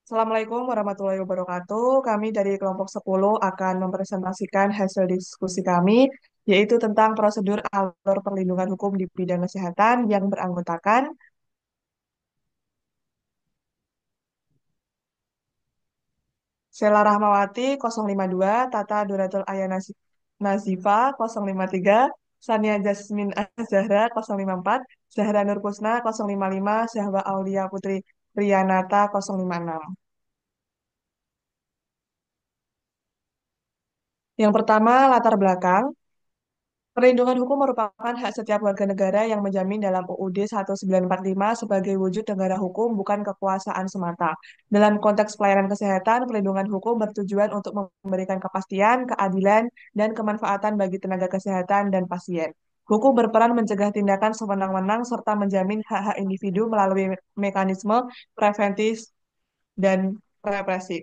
Assalamualaikum warahmatullahi wabarakatuh. Kami dari kelompok 10 akan mempresentasikan hasil diskusi kami, yaitu tentang prosedur alur perlindungan hukum di bidang kesehatan yang beranggotakan Sela Rahmawati 052, Tata Duratul Ayana Nazifa 053, Sania Jasmine Azahra 054, Zahra Nurkusna 055, Syahwa Aulia Putri Riyanata 056. Yang pertama, latar belakang. Perlindungan hukum merupakan hak setiap warga negara yang menjamin dalam UUD 1945 sebagai wujud negara hukum, bukan kekuasaan semata. Dalam konteks pelayanan kesehatan, perlindungan hukum bertujuan untuk memberikan kepastian, keadilan, dan kemanfaatan bagi tenaga kesehatan dan pasien. Hukum berperan mencegah tindakan sewenang-wenang serta menjamin hak-hak individu melalui mekanisme preventif dan represif.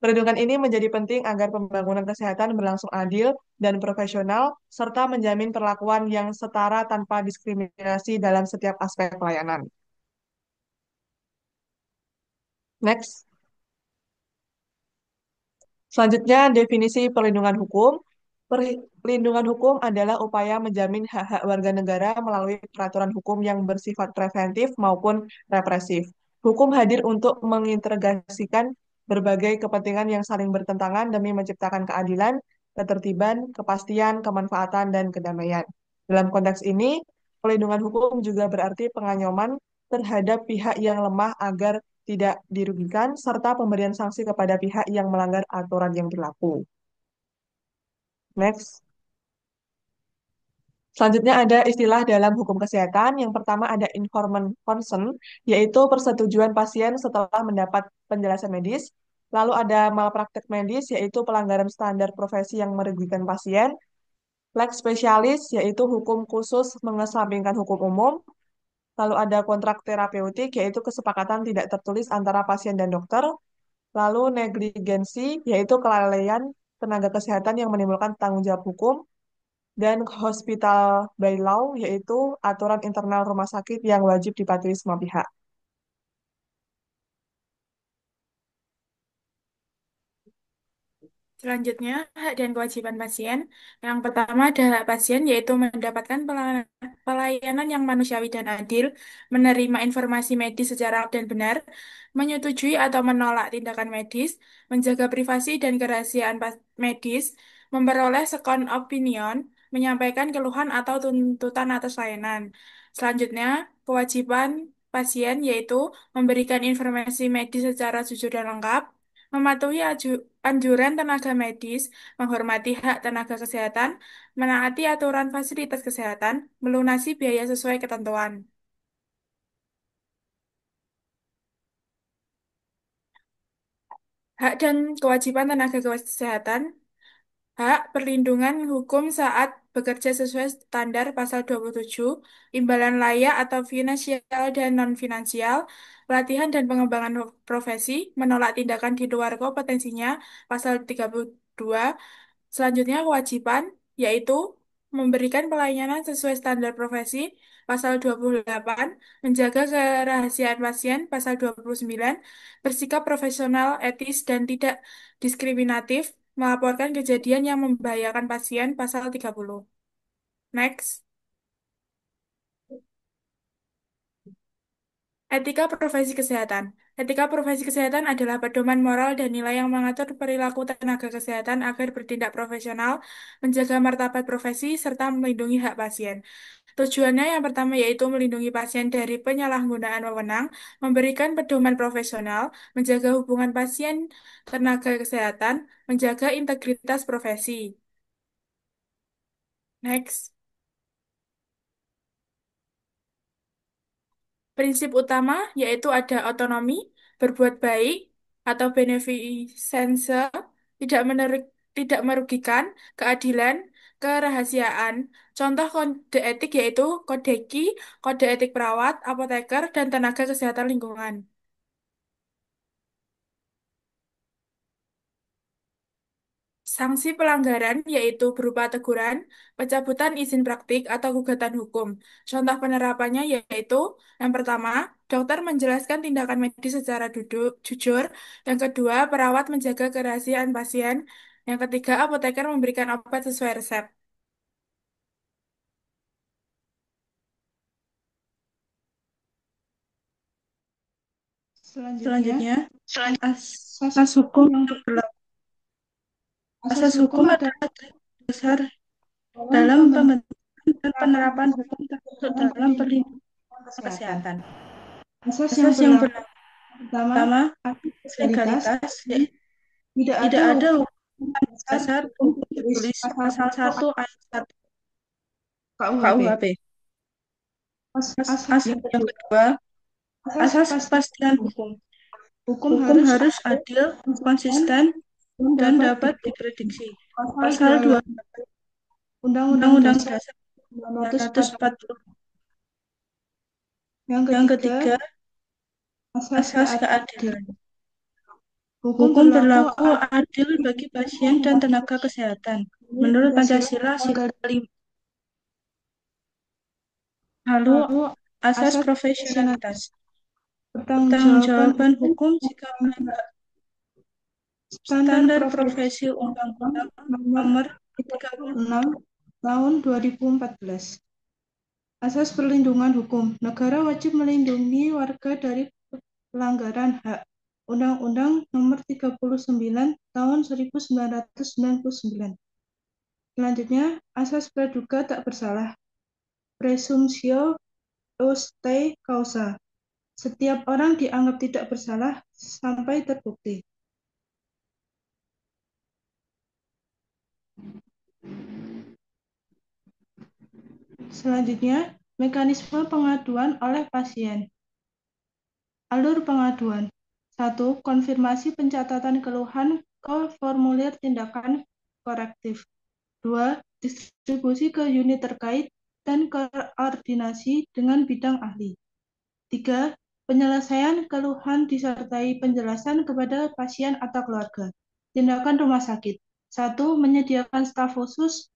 Perlindungan ini menjadi penting agar pembangunan kesehatan berlangsung adil dan profesional, serta menjamin perlakuan yang setara tanpa diskriminasi dalam setiap aspek pelayanan. Next. Selanjutnya, definisi perlindungan hukum. Perlindungan hukum adalah upaya menjamin hak-hak warga negara melalui peraturan hukum yang bersifat preventif maupun represif. Hukum hadir untuk mengintegrasikan berbagai kepentingan yang saling bertentangan demi menciptakan keadilan, ketertiban, kepastian, kemanfaatan, dan kedamaian. Dalam konteks ini, perlindungan hukum juga berarti pengayoman terhadap pihak yang lemah agar tidak dirugikan, serta pemberian sanksi kepada pihak yang melanggar aturan yang berlaku. Next. Selanjutnya ada istilah dalam hukum kesehatan. Yang pertama ada informed consent, yaitu persetujuan pasien setelah mendapat penjelasan medis. Lalu ada malpraktek medis, yaitu pelanggaran standar profesi yang merugikan pasien. Lex spesialis, yaitu hukum khusus mengesampingkan hukum umum. Lalu ada kontrak terapeutik, yaitu kesepakatan tidak tertulis antara pasien dan dokter. Lalu negligensi, yaitu kelalaian tenaga kesehatan yang menimbulkan tanggung jawab hukum. Dan hospital by law, yaitu aturan internal rumah sakit yang wajib dipatuhi semua pihak. Selanjutnya, hak dan kewajiban pasien. Yang pertama adalah hak pasien, yaitu mendapatkan pelayanan yang manusiawi dan adil, menerima informasi medis secara dan benar, menyetujui atau menolak tindakan medis, menjaga privasi dan kerahasiaan medis, memperoleh second opinion, menyampaikan keluhan atau tuntutan atas layanan. Selanjutnya, kewajiban pasien yaitu memberikan informasi medis secara jujur dan lengkap, mematuhi anjuran tenaga medis, menghormati hak tenaga kesehatan, menaati aturan fasilitas kesehatan, melunasi biaya sesuai ketentuan. Hak dan kewajiban tenaga kesehatan, hak perlindungan hukum saat bekerja sesuai standar pasal 27, imbalan layak atau finansial dan non-finansial, pelatihan dan pengembangan profesi, menolak tindakan di luar kompetensinya, pasal 32. Selanjutnya, kewajiban yaitu memberikan pelayanan sesuai standar profesi, pasal 28, menjaga kerahasiaan pasien, pasal 29, bersikap profesional, etis, dan tidak diskriminatif, melaporkan kejadian yang membahayakan pasien, pasal 30. Next. Etika profesi kesehatan. Etika profesi kesehatan adalah pedoman moral dan nilai yang mengatur perilaku tenaga kesehatan agar bertindak profesional, menjaga martabat profesi, serta melindungi hak pasien. Tujuannya yang pertama yaitu melindungi pasien dari penyalahgunaan wewenang, memberikan pedoman profesional, menjaga hubungan pasien tenaga kesehatan, menjaga integritas profesi. Next. Prinsip utama yaitu ada otonomi, berbuat baik, atau beneficence, tidak merugikan, keadilan, kerahasiaan. Contoh kode etik yaitu Kodeki, kode etik perawat, apoteker, dan tenaga kesehatan lingkungan. Sanksi pelanggaran yaitu berupa teguran, pencabutan izin praktik, atau gugatan hukum. Contoh penerapannya yaitu yang pertama, dokter menjelaskan tindakan medis secara jujur. Yang kedua, perawat menjaga kerahasiaan pasien. Yang ketiga, apoteker memberikan obat sesuai resep. Selanjutnya, Selanjutnya, asas asas hukum hukum yang yang berlaku. berlaku. Asas Asas hukum hukum adalah adalah dasar dalam dalam pembentukan pembentukan dan penerapan penerapan hukum hukum termasuk dalam dalam perlindungan perlindungan kesehatan. kesehatan. Asas yang Asas yang berlaku berlaku pertama, pertama, asas legalitas, legalitas, tidak tidak ada ada hukum hukuman dasar dasar hukum hukum tertulis tertulis pasal pasal 1 1 ayat 1 KUHP. KUHP. Yang Yang kedua, kedua, asas asas kepastian kepastian hukum. hukum. Hukum Hukum harus harus adil, adil, konsisten, konsisten, dan dan dapat dapat diprediksi. pasal Pasal 2 2 Undang-Undang Undang-Undang Dasar Dasar 1945. 1940. Yang Yang ketiga, ketiga, asas asas keadilan. keadilan. Hukum Hukum berlaku berlaku adil bagi pasien dan tenaga kesehatan. menurut Menurut Pancasila Pancasila, Tanggal sila 5. Lalu, lalu asas asas profesionalitas. profesionalitas. Pertanggungjawaban Pertanggungjawaban hukum hukum jika melanggar standar standar profesi profesi Undang-Undang nomor Nomor 30 36 tahun 2014. Asas perlindungan hukum. Negara wajib melindungi warga dari pelanggaran hak. Undang-Undang Nomor 39 Tahun 1999. Selanjutnya, asas praduga tak bersalah. Presumptio justa causa. Setiap orang dianggap tidak bersalah sampai terbukti. Selanjutnya, mekanisme pengaduan oleh pasien. Alur pengaduan. 1. Konfirmasi pencatatan keluhan ke formulir tindakan korektif. 2. Distribusi ke unit terkait dan koordinasi dengan bidang ahli. 3. Penyelesaian keluhan disertai penjelasan kepada pasien atau keluarga. Tindakan rumah sakit. 1. Menyediakan staf khusus.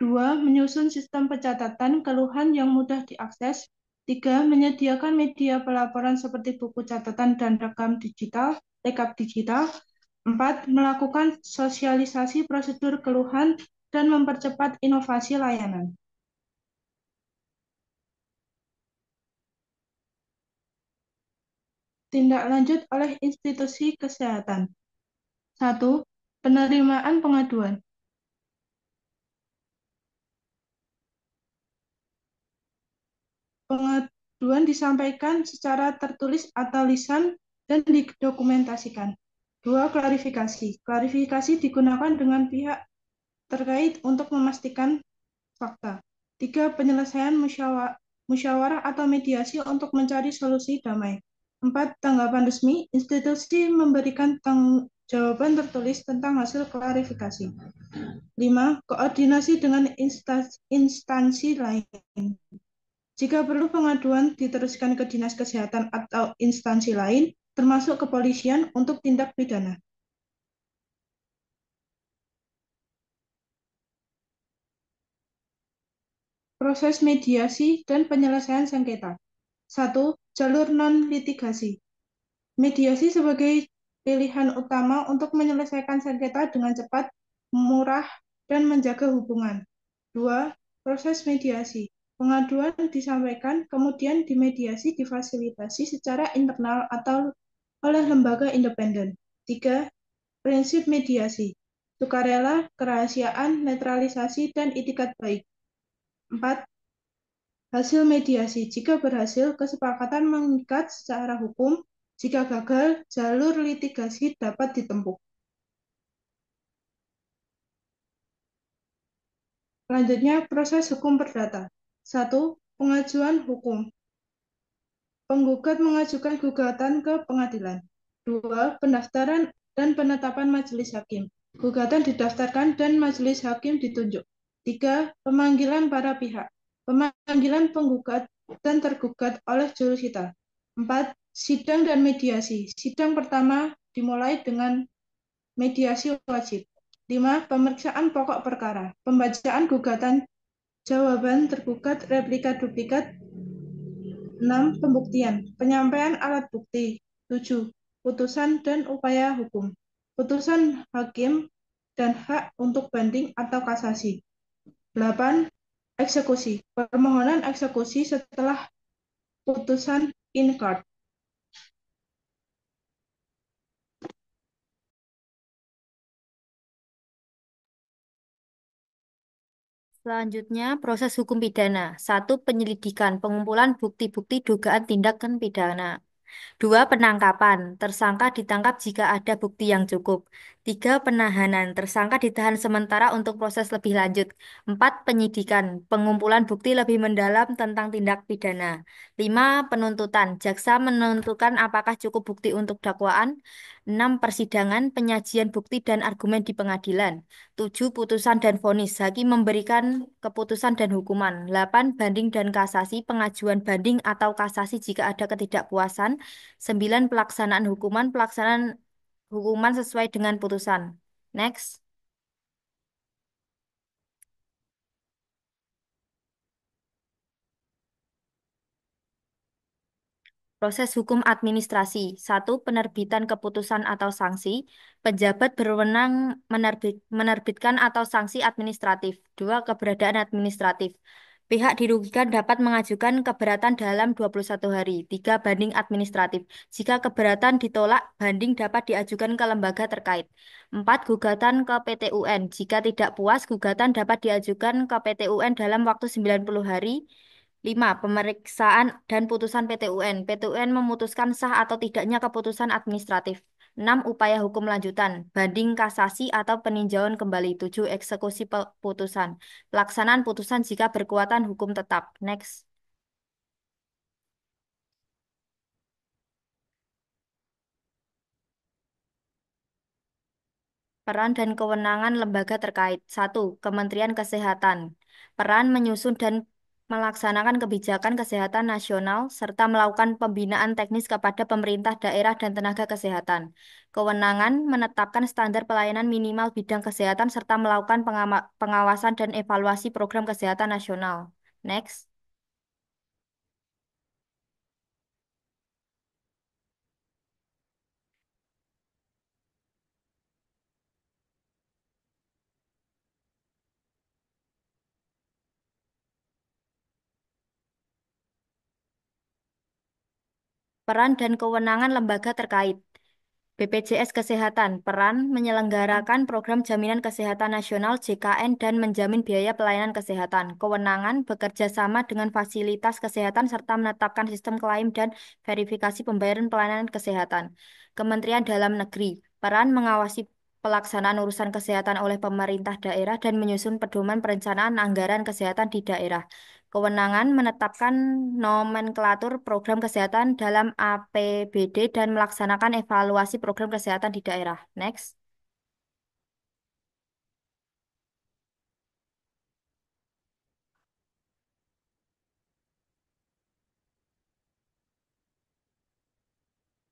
2. Menyusun sistem pencatatan keluhan yang mudah diakses. 3. Menyediakan media pelaporan seperti buku catatan dan rekap digital. 4. Melakukan sosialisasi prosedur keluhan dan mempercepat inovasi layanan. Tindak lanjut oleh institusi kesehatan. 1. Penerimaan pengaduan. Pengaduan disampaikan secara tertulis atau lisan dan didokumentasikan. 2. Klarifikasi. Klarifikasi digunakan dengan pihak terkait untuk memastikan fakta. 3. Penyelesaian musyawarah atau mediasi untuk mencari solusi damai. 4. Tanggapan resmi. Institusi memberikan jawaban tertulis tentang hasil klarifikasi. 5. Koordinasi dengan instansi lain. Jika perlu, pengaduan diteruskan ke dinas kesehatan atau instansi lain, termasuk kepolisian untuk tindak pidana. Proses mediasi dan penyelesaian sengketa. 1. Jalur non-litigasi. Mediasi sebagai pilihan utama untuk menyelesaikan sengketa dengan cepat, murah, dan menjaga hubungan. 2. Proses mediasi. Pengaduan disampaikan, kemudian dimediasi difasilitasi secara internal atau oleh lembaga independen. 3. Prinsip mediasi. Sukarela, kerahasiaan, netralisasi, dan itikat baik. 4. Hasil mediasi. Jika berhasil, kesepakatan mengikat secara hukum. Jika gagal, jalur litigasi dapat ditempuh. Selanjutnya, proses hukum perdata. 1. Pengajuan hukum. Penggugat mengajukan gugatan ke pengadilan. 2. Pendaftaran dan penetapan majelis hakim. Gugatan didaftarkan dan majelis hakim ditunjuk. 3. Pemanggilan para pihak. Pemanggilan penggugat dan tergugat oleh jurusita. 4. Sidang dan mediasi. Sidang pertama dimulai dengan mediasi wajib. 5. Pemeriksaan pokok perkara. Pembacaan gugatan jawaban tergugat replika duplikat. 6. Pembuktian. Penyampaian alat bukti. 7. Putusan dan upaya hukum. Putusan hakim dan hak untuk banding atau kasasi. 8. Eksekusi. Permohonan eksekusi setelah putusan in court. Selanjutnya, proses hukum pidana. Satu, penyelidikan, pengumpulan bukti-bukti dugaan tindakan pidana. Dua, penangkapan. Tersangka ditangkap jika ada bukti yang cukup. Tiga, penahanan. Tersangka ditahan sementara untuk proses lebih lanjut. Empat, penyidikan. Pengumpulan bukti lebih mendalam tentang tindak pidana. Lima, penuntutan. Jaksa menentukan apakah cukup bukti untuk dakwaan. Enam, persidangan. Penyajian bukti dan argumen di pengadilan. Tujuh, putusan dan vonis. Hakim memberikan keputusan dan hukuman. Delapan, banding dan kasasi. Pengajuan banding atau kasasi jika ada ketidakpuasan. 9. Pelaksanaan hukuman sesuai dengan putusan. Next. Proses hukum administrasi. Satu, penerbitan keputusan atau sanksi. Pejabat berwenang menerbitkan atau sanksi administratif. Dua, keberadaan administratif. Pihak dirugikan dapat mengajukan keberatan dalam 21 hari. Tiga, banding administratif. Jika keberatan ditolak, banding dapat diajukan ke lembaga terkait. Empat, gugatan ke PT UN. Jika tidak puas, gugatan dapat diajukan ke PT UN dalam waktu 90 hari. 5. Pemeriksaan dan putusan PT UN. PT UN memutuskan sah atau tidaknya keputusan administratif. 6. Upaya hukum lanjutan. Banding kasasi atau peninjauan kembali. 7. Eksekusi putusan. Pelaksanaan putusan jika berkekuatan hukum tetap. Next. Peran dan kewenangan lembaga terkait. Satu, Kementerian Kesehatan. Peran menyusun dan melaksanakan kebijakan kesehatan nasional serta melakukan pembinaan teknis kepada pemerintah daerah dan tenaga kesehatan. Kewenangan menetapkan standar pelayanan minimal bidang kesehatan serta melakukan pengawasan dan evaluasi program kesehatan nasional. Next. Peran dan kewenangan lembaga terkait. BPJS Kesehatan, peran menyelenggarakan program Jaminan Kesehatan Nasional JKN dan menjamin biaya pelayanan kesehatan. Kewenangan bekerja sama dengan fasilitas kesehatan serta menetapkan sistem klaim dan verifikasi pembayaran pelayanan kesehatan. Kementerian Dalam Negeri, peran mengawasi pelaksanaan urusan kesehatan oleh pemerintah daerah dan menyusun pedoman perencanaan anggaran kesehatan di daerah. Kewenangan menetapkan nomenklatur program kesehatan dalam APBD dan melaksanakan evaluasi program kesehatan di daerah. Next.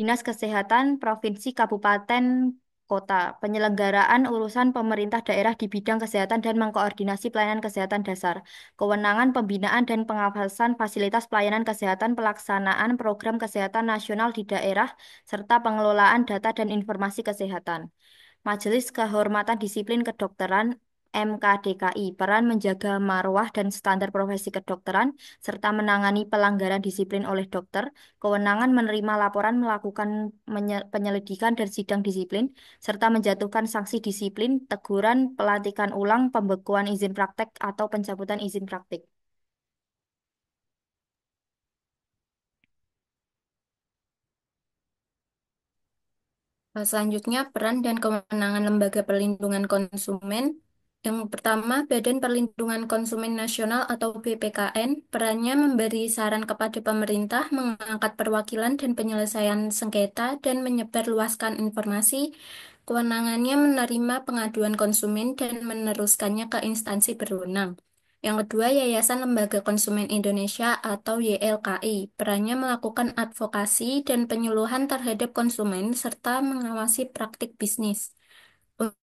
Dinas Kesehatan Provinsi Kabupaten Kota, penyelenggaraan urusan pemerintah daerah di bidang kesehatan dan mengkoordinasi pelayanan kesehatan dasar, kewenangan pembinaan dan pengawasan fasilitas pelayanan kesehatan, pelaksanaan program kesehatan nasional di daerah, serta pengelolaan data dan informasi kesehatan. Majelis Kehormatan Disiplin Kedokteran MKDKI, peran menjaga marwah dan standar profesi kedokteran, serta menangani pelanggaran disiplin oleh dokter, kewenangan menerima laporan, melakukan penyelidikan dan sidang disiplin, serta menjatuhkan sanksi disiplin, teguran, pelantikan ulang, pembekuan izin praktek, atau pencabutan izin praktik. Selanjutnya, peran dan kewenangan Lembaga Perlindungan Konsumen. Yang pertama, Badan Perlindungan Konsumen Nasional atau BPKN, perannya memberi saran kepada pemerintah, mengangkat perwakilan dan penyelesaian sengketa, dan menyebarluaskan informasi. Kewenangannya menerima pengaduan konsumen dan meneruskannya ke instansi berwenang. Yang kedua, Yayasan Lembaga Konsumen Indonesia atau YLKI. Perannya melakukan advokasi dan penyuluhan terhadap konsumen serta mengawasi praktik bisnis.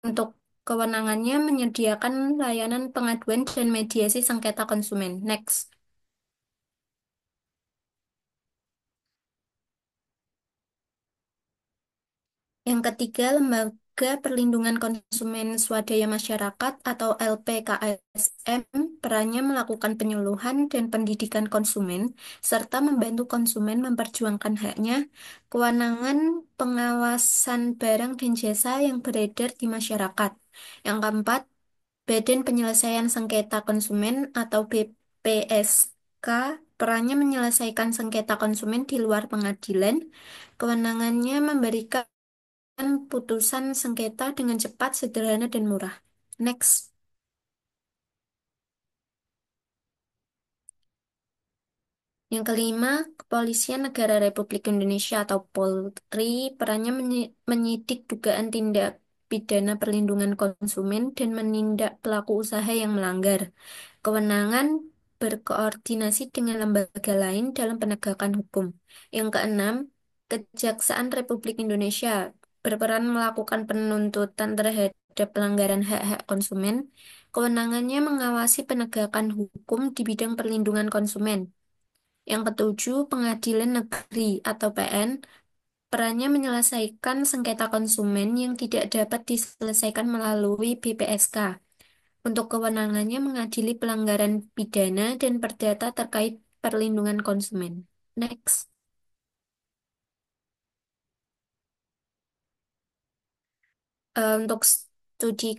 Untuk kewenangannya menyediakan layanan pengaduan dan mediasi sengketa konsumen. Next. Yang ketiga, Lembaga Perlindungan Konsumen Swadaya Masyarakat atau LPKSM perannya melakukan penyuluhan dan pendidikan konsumen serta membantu konsumen memperjuangkan haknya, kewenangan pengawasan barang dan jasa yang beredar di masyarakat. Yang keempat, Badan Penyelesaian Sengketa Konsumen atau BPSK perannya menyelesaikan sengketa konsumen di luar pengadilan. Kewenangannya memberikan putusan sengketa dengan cepat, sederhana, dan murah. Next. Yang kelima, Kepolisian Negara Republik Indonesia atau Polri perannya menyidik dugaan tindak pidana perlindungan konsumen dan menindak pelaku usaha yang melanggar. Kewenangan berkoordinasi dengan lembaga lain dalam penegakan hukum. Yang keenam, Kejaksaan Republik Indonesia berperan melakukan penuntutan terhadap pelanggaran hak-hak konsumen. Kewenangannya mengawasi penegakan hukum di bidang perlindungan konsumen. Yang ketujuh, Pengadilan Negeri atau PN perannya menyelesaikan sengketa konsumen yang tidak dapat diselesaikan melalui BPSK. Untuk kewenangannya mengadili pelanggaran pidana dan perdata terkait perlindungan konsumen. Next. Untuk studi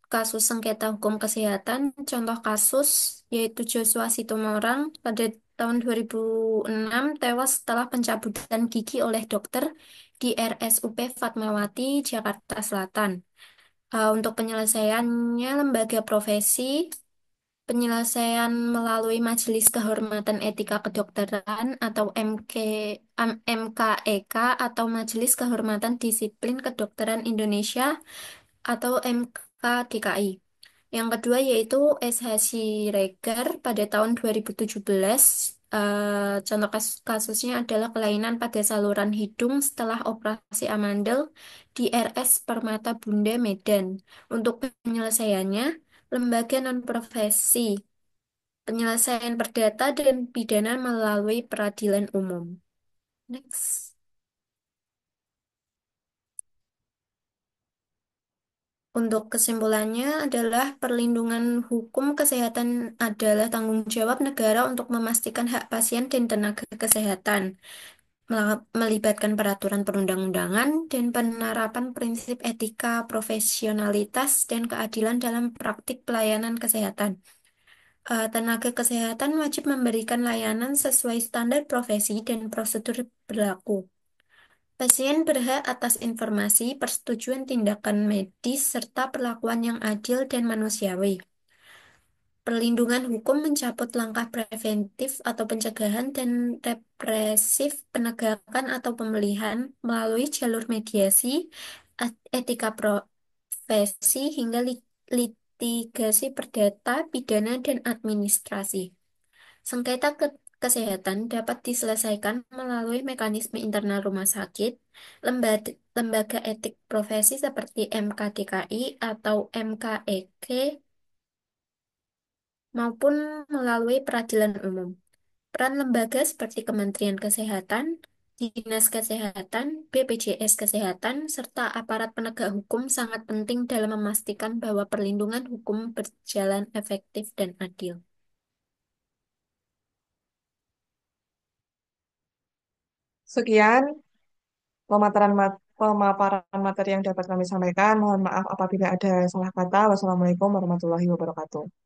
kasus sengketa hukum kesehatan, contoh kasus yaitu Joshua Situmorang pada tahun 2006 tewas setelah pencabutan gigi oleh dokter di RSUP Fatmawati, Jakarta Selatan. Untuk penyelesaiannya, lembaga profesi, penyelesaian melalui Majelis Kehormatan Etika Kedokteran atau MKEK atau Majelis Kehormatan Disiplin Kedokteran Indonesia atau MKDKI. Yang kedua yaitu SH Siregar pada tahun 2017. Contoh kasusnya adalah kelainan pada saluran hidung setelah operasi amandel di RS Permata Bunda Medan. Untuk penyelesaiannya, lembaga non-profesi, penyelesaian perdata dan pidana melalui peradilan umum. Next. Untuk kesimpulannya adalah perlindungan hukum kesehatan adalah tanggung jawab negara untuk memastikan hak pasien dan tenaga kesehatan, melibatkan peraturan perundang-undangan dan penerapan prinsip etika, profesionalitas, dan keadilan dalam praktik pelayanan kesehatan. Tenaga kesehatan wajib memberikan layanan sesuai standar profesi dan prosedur berlaku. Pasien berhak atas informasi, persetujuan tindakan medis, serta perlakuan yang adil dan manusiawi. Perlindungan hukum mencakup langkah preventif atau pencegahan dan represif, penegakan atau pemulihan melalui jalur mediasi, etika profesi, hingga litigasi perdata, pidana, dan administrasi. Sengketa kesehatan dapat diselesaikan melalui mekanisme internal rumah sakit, lembaga etik profesi seperti MKDKI atau MKEK, maupun melalui peradilan umum. Peran lembaga seperti Kementerian Kesehatan, Dinas Kesehatan, BPJS Kesehatan, serta aparat penegak hukum sangat penting dalam memastikan bahwa perlindungan hukum berjalan efektif dan adil. Sekian pemaparan materi yang dapat kami sampaikan. Mohon maaf apabila ada salah kata. Wassalamualaikum warahmatullahi wabarakatuh.